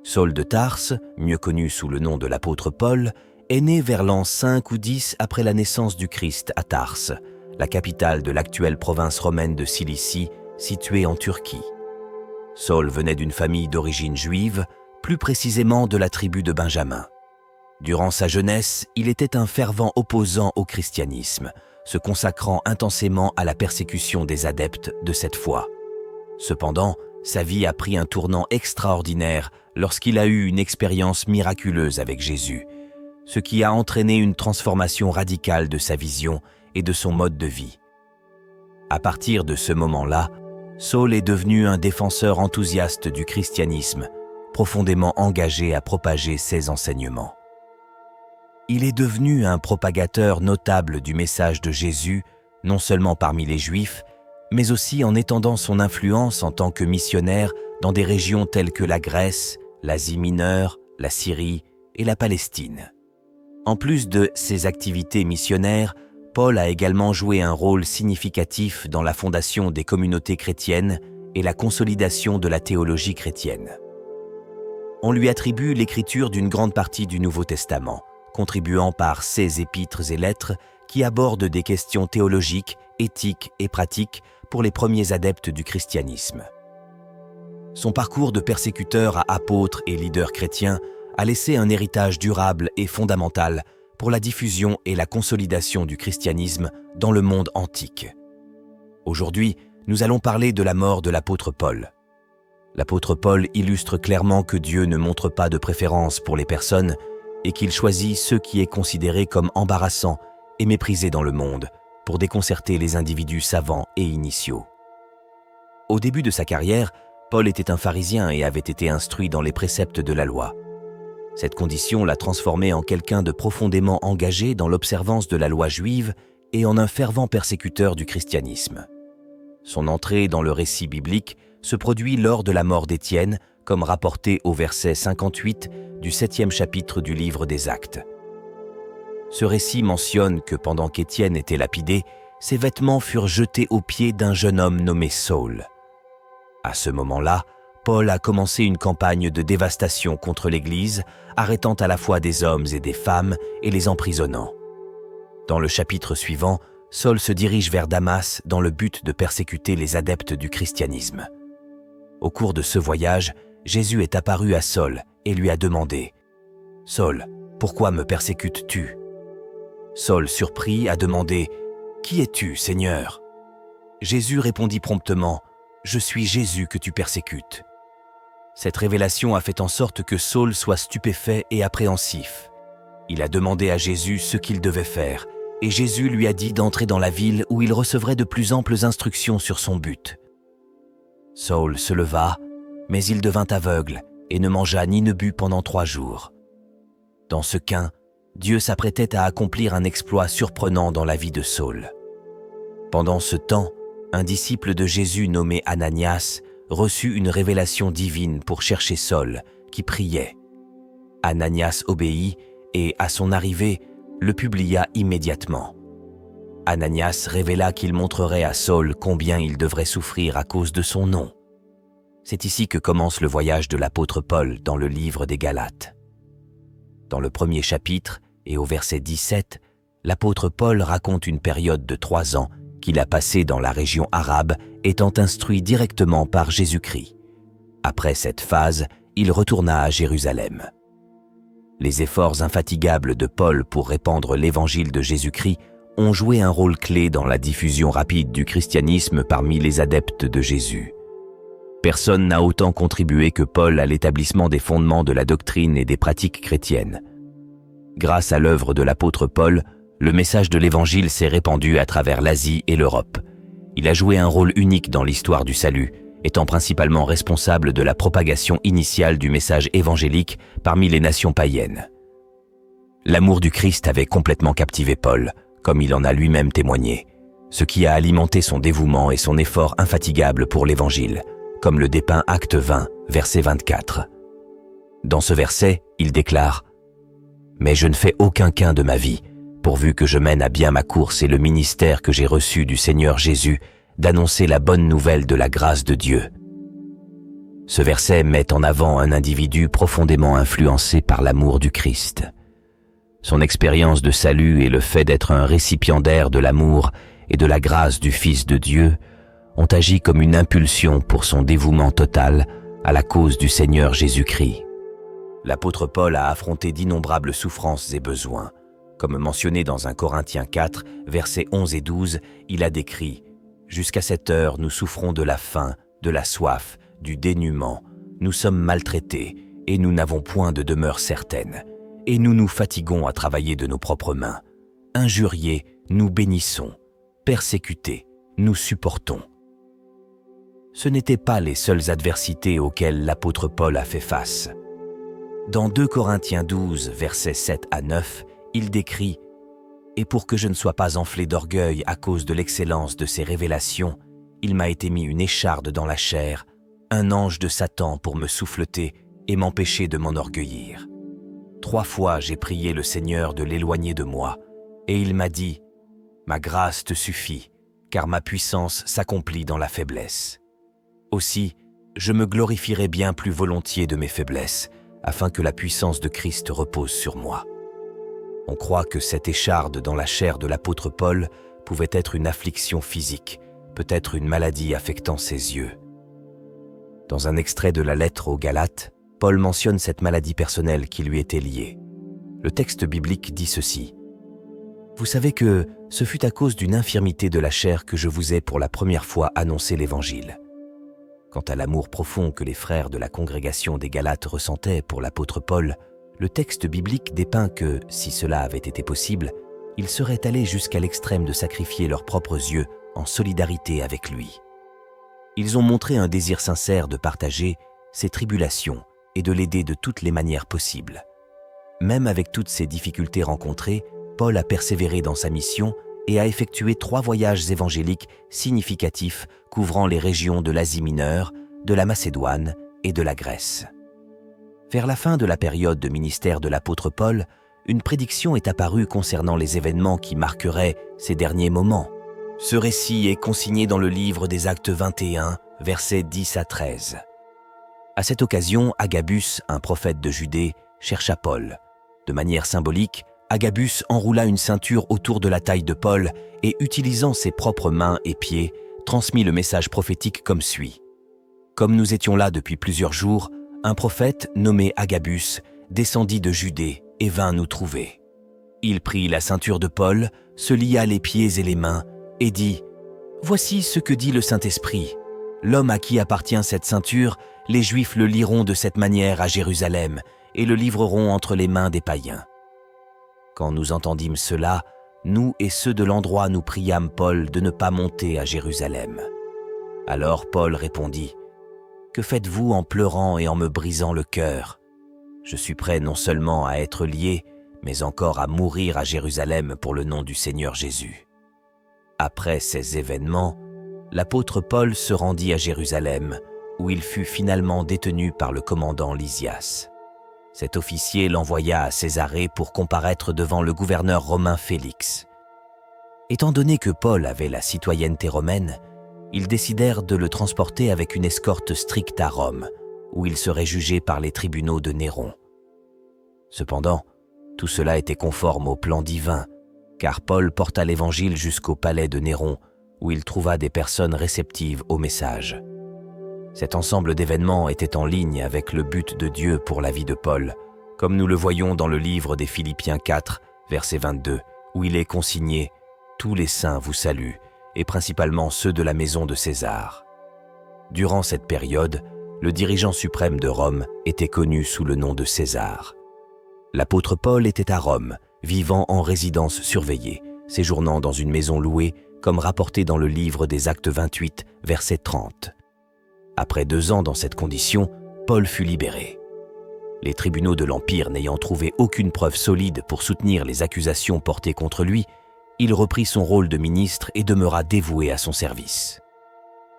Saul de Tarse, mieux connu sous le nom de l'apôtre Paul, est né vers l'an 5 ou 10 après la naissance du Christ à Tarse, la capitale de l'actuelle province romaine de Cilicie, située en Turquie. Saul venait d'une famille d'origine juive, plus précisément de la tribu de Benjamin. Durant sa jeunesse, il était un fervent opposant au christianisme, se consacrant intensément à la persécution des adeptes de cette foi. Cependant, sa vie a pris un tournant extraordinaire lorsqu'il a eu une expérience miraculeuse avec Jésus, ce qui a entraîné une transformation radicale de sa vision et de son mode de vie. À partir de ce moment-là, Saul est devenu un défenseur enthousiaste du christianisme, profondément engagé à propager ses enseignements. Il est devenu un propagateur notable du message de Jésus, non seulement parmi les Juifs, mais aussi en étendant son influence en tant que missionnaire dans des régions telles que la Grèce, l'Asie mineure, la Syrie et la Palestine. En plus de ses activités missionnaires, Paul a également joué un rôle significatif dans la fondation des communautés chrétiennes et la consolidation de la théologie chrétienne. On lui attribue l'écriture d'une grande partie du Nouveau Testament, contribuant par ses épîtres et lettres qui abordent des questions théologiques, éthiques et pratiques pour les premiers adeptes du christianisme. Son parcours de persécuteur à apôtre et leader chrétien a laissé un héritage durable et fondamental pour la diffusion et la consolidation du christianisme dans le monde antique. Aujourd'hui, nous allons parler de la mort de l'apôtre Paul. L'apôtre Paul illustre clairement que Dieu ne montre pas de préférence pour les personnes et qu'il choisit ceux qui est considéré comme embarrassants et méprisés dans le monde pour déconcerter les individus savants et initiaux. Au début de sa carrière, Paul était un pharisien et avait été instruit dans les préceptes de la loi. Cette condition l'a transformé en quelqu'un de profondément engagé dans l'observance de la loi juive et en un fervent persécuteur du christianisme. Son entrée dans le récit biblique se produit lors de la mort d'Étienne, comme rapporté au verset 58 du 7e chapitre du livre des Actes. Ce récit mentionne que pendant qu'Étienne était lapidé, ses vêtements furent jetés aux pieds d'un jeune homme nommé Saul. À ce moment-là, Paul a commencé une campagne de dévastation contre l'Église, arrêtant à la fois des hommes et des femmes et les emprisonnant. Dans le chapitre suivant, Saul se dirige vers Damas dans le but de persécuter les adeptes du christianisme. Au cours de ce voyage, Jésus est apparu à Saul et lui a demandé « Saul, pourquoi me persécutes-tu » Saul, surpris, a demandé « Qui es-tu, Seigneur » Jésus répondit promptement « Je suis Jésus que tu persécutes ». Cette révélation a fait en sorte que Saul soit stupéfait et appréhensif. Il a demandé à Jésus ce qu'il devait faire, et Jésus lui a dit d'entrer dans la ville où il recevrait de plus amples instructions sur son but. Saul se leva, mais il devint aveugle et ne mangea ni ne but pendant 3 jours. Dans ce cas, Dieu s'apprêtait à accomplir un exploit surprenant dans la vie de Saul. Pendant ce temps, un disciple de Jésus nommé Ananias reçut une révélation divine pour chercher Saul, qui priait. Ananias obéit et, à son arrivée, le publia immédiatement. Ananias révéla qu'il montrerait à Saul combien il devrait souffrir à cause de son nom. C'est ici que commence le voyage de l'apôtre Paul dans le livre des Galates. Dans le premier chapitre et au verset 17, l'apôtre Paul raconte une période de 3 ans qu'il a passée dans la région arabe, étant instruit directement par Jésus-Christ. Après cette phase, il retourna à Jérusalem. Les efforts infatigables de Paul pour répandre l'évangile de Jésus-Christ ont joué un rôle clé dans la diffusion rapide du christianisme parmi les adeptes de Jésus. Personne n'a autant contribué que Paul à l'établissement des fondements de la doctrine et des pratiques chrétiennes. Grâce à l'œuvre de l'apôtre Paul, le message de l'Évangile s'est répandu à travers l'Asie et l'Europe. Il a joué un rôle unique dans l'histoire du salut, étant principalement responsable de la propagation initiale du message évangélique parmi les nations païennes. L'amour du Christ avait complètement captivé Paul, comme il en a lui-même témoigné, ce qui a alimenté son dévouement et son effort infatigable pour l'Évangile, comme le dépeint Acte 20, verset 24. Dans ce verset, il déclare « Mais je ne fais aucun gain de ma vie, pourvu que je mène à bien ma course et le ministère que j'ai reçu du Seigneur Jésus d'annoncer la bonne nouvelle de la grâce de Dieu. » Ce verset met en avant un individu profondément influencé par l'amour du Christ. Son expérience de salut et le fait d'être un récipiendaire de l'amour et de la grâce du Fils de Dieu ont agi comme une impulsion pour son dévouement total à la cause du Seigneur Jésus-Christ. L'apôtre Paul a affronté d'innombrables souffrances et besoins. Comme mentionné dans 1 Corinthiens 4, versets 11 et 12, il a décrit « Jusqu'à cette heure, nous souffrons de la faim, de la soif, du dénuement. Nous sommes maltraités et nous n'avons point de demeure certaine. Et nous nous fatiguons à travailler de nos propres mains. Injuriés, nous bénissons. Persécutés, nous supportons. » Ce n'étaient pas les seules adversités auxquelles l'apôtre Paul a fait face. Dans 2 Corinthiens 12, versets 7 à 9, il décrit « Et pour que je ne sois pas enflé d'orgueil à cause de l'excellence de ces révélations, il m'a été mis une écharde dans la chair, un ange de Satan pour me souffleter et m'empêcher de m'enorgueillir. 3 fois j'ai prié le Seigneur de l'éloigner de moi, et il m'a dit « Ma grâce te suffit, car ma puissance s'accomplit dans la faiblesse. » Aussi, je me glorifierai bien plus volontiers de mes faiblesses, afin que la puissance de Christ repose sur moi. On croit que cette écharde dans la chair de l'apôtre Paul pouvait être une affliction physique, peut-être une maladie affectant ses yeux. Dans un extrait de la lettre aux Galates, Paul mentionne cette maladie personnelle qui lui était liée. Le texte biblique dit ceci. « Vous savez que ce fut à cause d'une infirmité de la chair que je vous ai pour la première fois annoncé l'Évangile. » Quant à l'amour profond que les frères de la congrégation des Galates ressentaient pour l'apôtre Paul, le texte biblique dépeint que, si cela avait été possible, ils seraient allés jusqu'à l'extrême de sacrifier leurs propres yeux en solidarité avec lui. Ils ont montré un désir sincère de partager ses tribulations et de l'aider de toutes les manières possibles. Même avec toutes ces difficultés rencontrées, Paul a persévéré dans sa mission et a effectué 3 voyages évangéliques significatifs couvrant les régions de l'Asie mineure, de la Macédoine et de la Grèce. Vers la fin de la période de ministère de l'apôtre Paul, une prédiction est apparue concernant les événements qui marqueraient ces derniers moments. Ce récit est consigné dans le livre des Actes 21, versets 10 à 13. À cette occasion, Agabus, un prophète de Judée, chercha Paul. De manière symbolique, Agabus enroula une ceinture autour de la taille de Paul et, utilisant ses propres mains et pieds, transmit le message prophétique comme suit. « Comme nous étions là depuis plusieurs jours, un prophète nommé Agabus descendit de Judée et vint nous trouver. Il prit la ceinture de Paul, se lia les pieds et les mains et dit « Voici ce que dit le Saint-Esprit. L'homme à qui appartient cette ceinture, les Juifs le lieront de cette manière à Jérusalem et le livreront entre les mains des païens. » Quand nous entendîmes cela, nous et ceux de l'endroit nous priâmes Paul de ne pas monter à Jérusalem. Alors Paul répondit « Que faites-vous en pleurant et en me brisant le cœur ? Je suis prêt non seulement à être lié, mais encore à mourir à Jérusalem pour le nom du Seigneur Jésus. » Après ces événements, l'apôtre Paul se rendit à Jérusalem, où il fut finalement détenu par le commandant Lysias. Cet officier l'envoya à Césarée pour comparaître devant le gouverneur romain Félix. Étant donné que Paul avait la citoyenneté romaine, ils décidèrent de le transporter avec une escorte stricte à Rome, où il serait jugé par les tribunaux de Néron. Cependant, tout cela était conforme au plan divin, car Paul porta l'évangile jusqu'au palais de Néron, où il trouva des personnes réceptives au message. Cet ensemble d'événements était en ligne avec le but de Dieu pour la vie de Paul, comme nous le voyons dans le livre des Philippiens 4, verset 22, où il est consigné « Tous les saints vous saluent, et principalement ceux de la maison de César. » Durant cette période, le dirigeant suprême de Rome était connu sous le nom de César. L'apôtre Paul était à Rome, vivant en résidence surveillée, séjournant dans une maison louée, comme rapporté dans le livre des Actes 28, verset 30. Après 2 ans dans cette condition, Paul fut libéré. Les tribunaux de l'Empire n'ayant trouvé aucune preuve solide pour soutenir les accusations portées contre lui, il reprit son rôle de ministre et demeura dévoué à son service.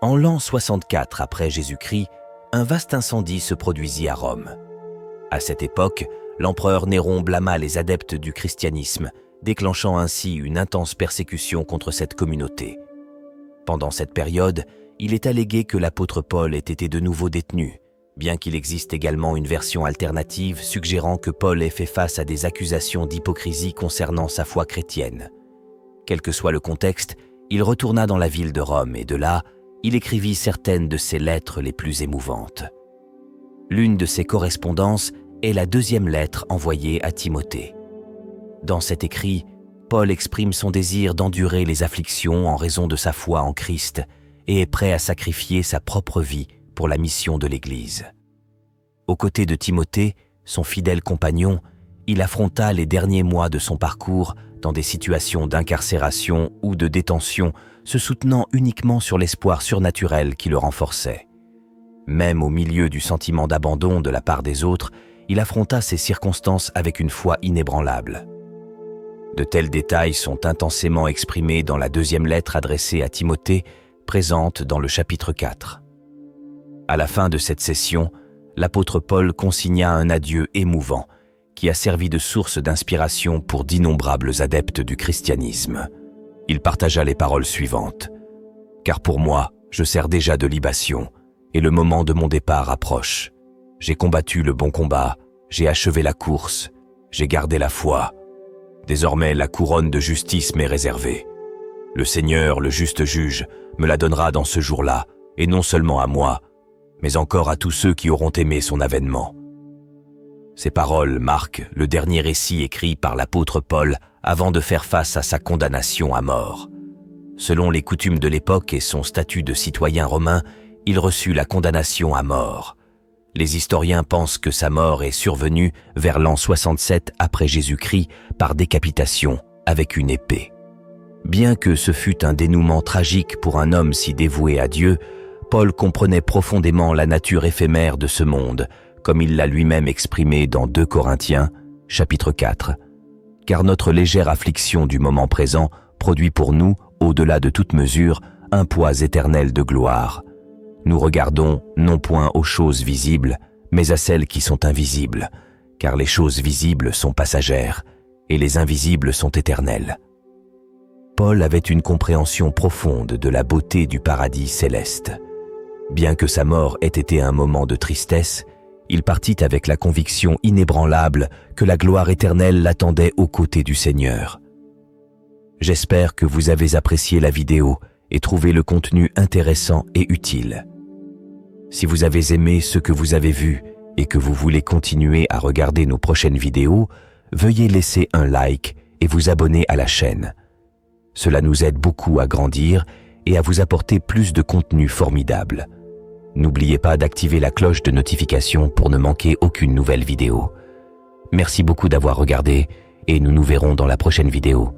En l'an 64 après Jésus-Christ, un vaste incendie se produisit à Rome. À cette époque, l'empereur Néron blâma les adeptes du christianisme, déclenchant ainsi une intense persécution contre cette communauté. Pendant cette période, il est allégué que l'apôtre Paul ait été de nouveau détenu, bien qu'il existe également une version alternative suggérant que Paul ait fait face à des accusations d'hypocrisie concernant sa foi chrétienne. Quel que soit le contexte, il retourna dans la ville de Rome et de là, il écrivit certaines de ses lettres les plus émouvantes. L'une de ses correspondances est la deuxième lettre envoyée à Timothée. Dans cet écrit, Paul exprime son désir d'endurer les afflictions en raison de sa foi en Christ et est prêt à sacrifier sa propre vie pour la mission de l'Église. Aux côtés de Timothée, son fidèle compagnon, il affronta les derniers mois de son parcours dans des situations d'incarcération ou de détention, se soutenant uniquement sur l'espoir surnaturel qui le renforçait. Même au milieu du sentiment d'abandon de la part des autres, il affronta ces circonstances avec une foi inébranlable. De tels détails sont intensément exprimés dans la deuxième lettre adressée à Timothée, présente dans le chapitre 4. À la fin de cette session, l'apôtre Paul consigna un adieu émouvant qui a servi de source d'inspiration pour d'innombrables adeptes du christianisme. Il partagea les paroles suivantes. « Car pour moi, je sers déjà de libation, et le moment de mon départ approche. J'ai combattu le bon combat, j'ai achevé la course, j'ai gardé la foi. Désormais, la couronne de justice m'est réservée. Le Seigneur, le juste juge, me la donnera dans ce jour-là, et non seulement à moi, mais encore à tous ceux qui auront aimé son avènement. » Ces paroles marquent le dernier récit écrit par l'apôtre Paul avant de faire face à sa condamnation à mort. Selon les coutumes de l'époque et son statut de citoyen romain, il reçut la condamnation à mort. Les historiens pensent que sa mort est survenue vers l'an 67 après Jésus-Christ par décapitation avec une épée. Bien que ce fût un dénouement tragique pour un homme si dévoué à Dieu, Paul comprenait profondément la nature éphémère de ce monde, comme il l'a lui-même exprimé dans 2 Corinthiens, chapitre 4. Car notre légère affliction du moment présent produit pour nous, au-delà de toute mesure, un poids éternel de gloire. Nous regardons non point aux choses visibles, mais à celles qui sont invisibles, car les choses visibles sont passagères, et les invisibles sont éternelles. Paul avait une compréhension profonde de la beauté du paradis céleste. Bien que sa mort ait été un moment de tristesse, il partit avec la conviction inébranlable que la gloire éternelle l'attendait aux côtés du Seigneur. J'espère que vous avez apprécié la vidéo et trouvé le contenu intéressant et utile. Si vous avez aimé ce que vous avez vu et que vous voulez continuer à regarder nos prochaines vidéos, veuillez laisser un like et vous abonner à la chaîne. Cela nous aide beaucoup à grandir et à vous apporter plus de contenu formidable. N'oubliez pas d'activer la cloche de notification pour ne manquer aucune nouvelle vidéo. Merci beaucoup d'avoir regardé et nous nous verrons dans la prochaine vidéo.